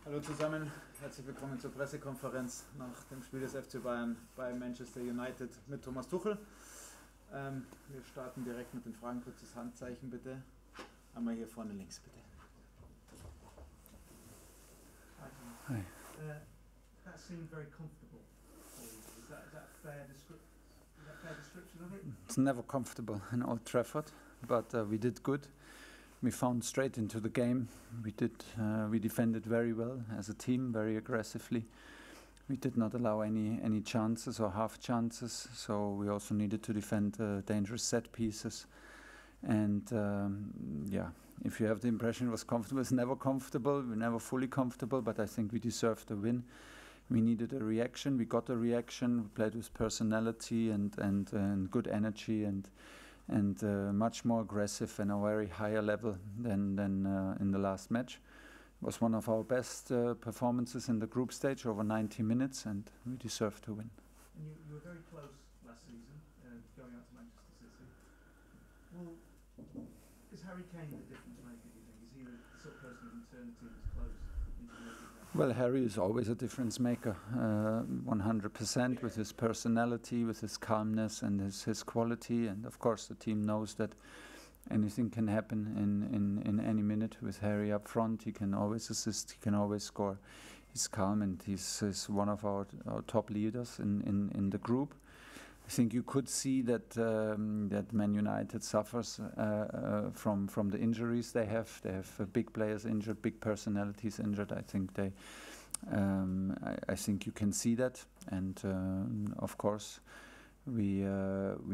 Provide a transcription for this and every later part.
Hallo zusammen, herzlich willkommen zur Pressekonferenz nach dem Spiel des FC Bayern bei Manchester United mit Thomas Tuchel. Wir starten direkt mit den Fragen, kurzes Handzeichen bitte. Einmal hier vorne links bitte. Hi. That seemed very comfortable. Is that a fair description of it? It's never comfortable in Old Trafford, but we did good. We found straight into the game. We defended very well as a team, very aggressively. We did not allow any chances or half chances, so we also needed to defend dangerous set pieces. And yeah, if you have the impression it was comfortable, it's never comfortable. We're never fully comfortable, but I think we deserved the win. We needed a reaction. We got a reaction. We played with personality and good energy and much more aggressive and a very higher level than in the last match. It was one of our best performances in the group stage, over 90 minutes, and we deserved to win. And you were very close last season, going out to Manchester City. Well, is Harry Kane the difference maker, do you think? Is he the sort of person who can turn the team as close? Well, Harry is always a difference maker, 100%, with his personality, with his calmness and his quality. And of course the team knows that anything can happen in any minute with Harry up front. He can always assist, he can always score. He's calm and he's one of our top leaders in the group. I think you could see that that Man United suffers from the injuries they have. They have big players injured, big personalities injured. I think I think you can see that, and of course we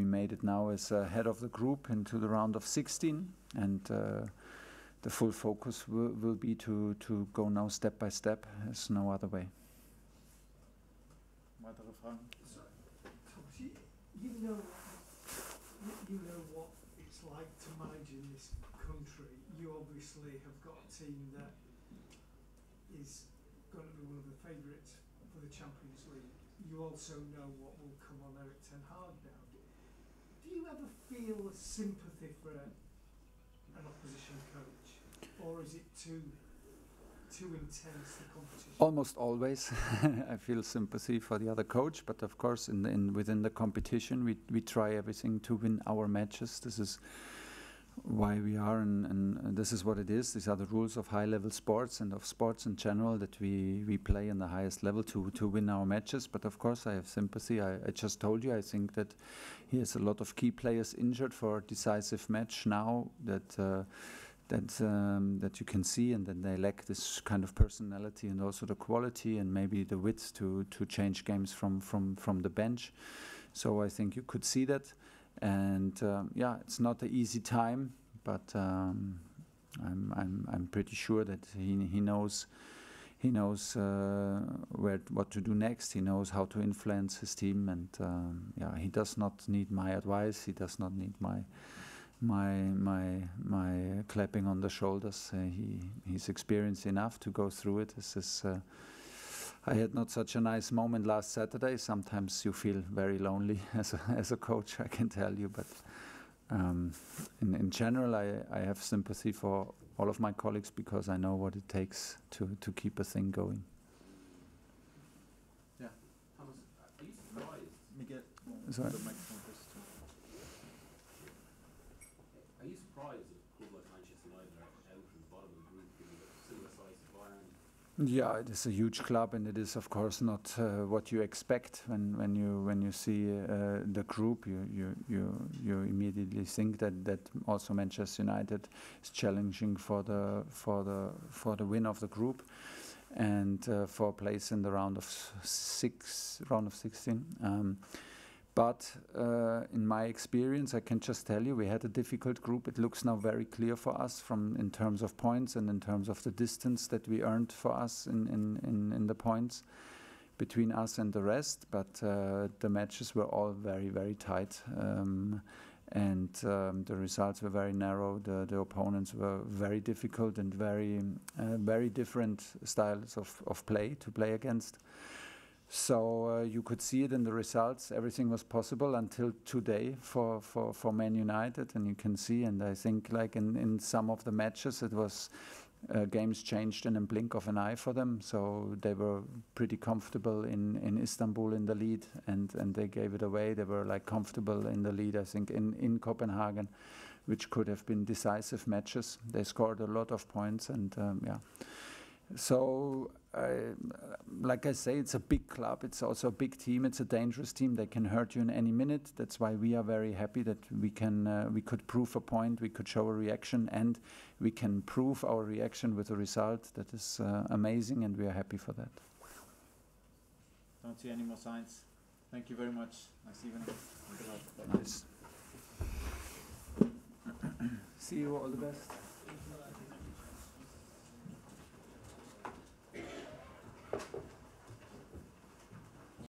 made it now as head of the group into the round of 16, and the full focus will be to go now step by step. There's no other way. Weitere Fragen? You know what it's like to manage in this country. You obviously have got a team that is going to be one of the favourites for the Champions League. You also know what will come on Erik ten Hag now. Do you ever feel a sympathy for an opposition coach, or is it too intense, the competition? Almost always I feel sympathy for the other coach, but of course within the competition we try everything to win our matches. This is why we are, and this is what it is. These are the rules of high-level sports and of sports in general, that we play in the highest level to win our matches. But of course I have sympathy. I just told you, I think that he has a lot of key players injured for a decisive match now, that you can see, and then they lack this kind of personality and also the quality and maybe the wits to change games from the bench. So I think you could see that, and yeah, it's not an easy time, but I'm pretty sure that he knows what to do next. He knows how to influence his team, and yeah, he does not need my advice. He does not need my clapping on the shoulders. He's experienced enough to go through it. I had not such a nice moment last Saturday. Sometimes you feel very lonely as a coach, I can tell you. But in general, I have sympathy for all of my colleagues, because I know what it takes to keep a thing going. Yeah. Thomas, are you surprised? Miguel. Sorry. Are you surprised that a club like Manchester United are out from the bottom of the group, given the similar size to Bayern? Yeah, it is a huge club, and it is of course not what you expect when you see the group. You immediately think that also Manchester United is challenging for the win of the group, and for a place in the round of 16. But in my experience, I can just tell you, we had a difficult group. It looks now very clear for us in terms of points and in terms of the distance that we earned for us in the points between us and the rest. But the matches were all very, very tight. And the results were very narrow. The opponents were very difficult and very different styles of play to play against. So you could see it in the results. Everything was possible until today for Man United, and you can see. And I think, like in some of the matches, it was games changed in a blink of an eye for them. So they were pretty comfortable in Istanbul in the lead, and they gave it away. They were like comfortable in the lead, I think, in Copenhagen, which could have been decisive matches. They scored a lot of points, and yeah. So, like I say, it's a big club. It's also a big team. It's a dangerous team. They can hurt you in any minute. That's why we are very happy that we could prove a point, we could show a reaction, and we can prove our reaction with a result that is amazing, and we are happy for that. Don't see any more signs. Thank you very much. Nice evening. Good luck. Nice. See you. All the best.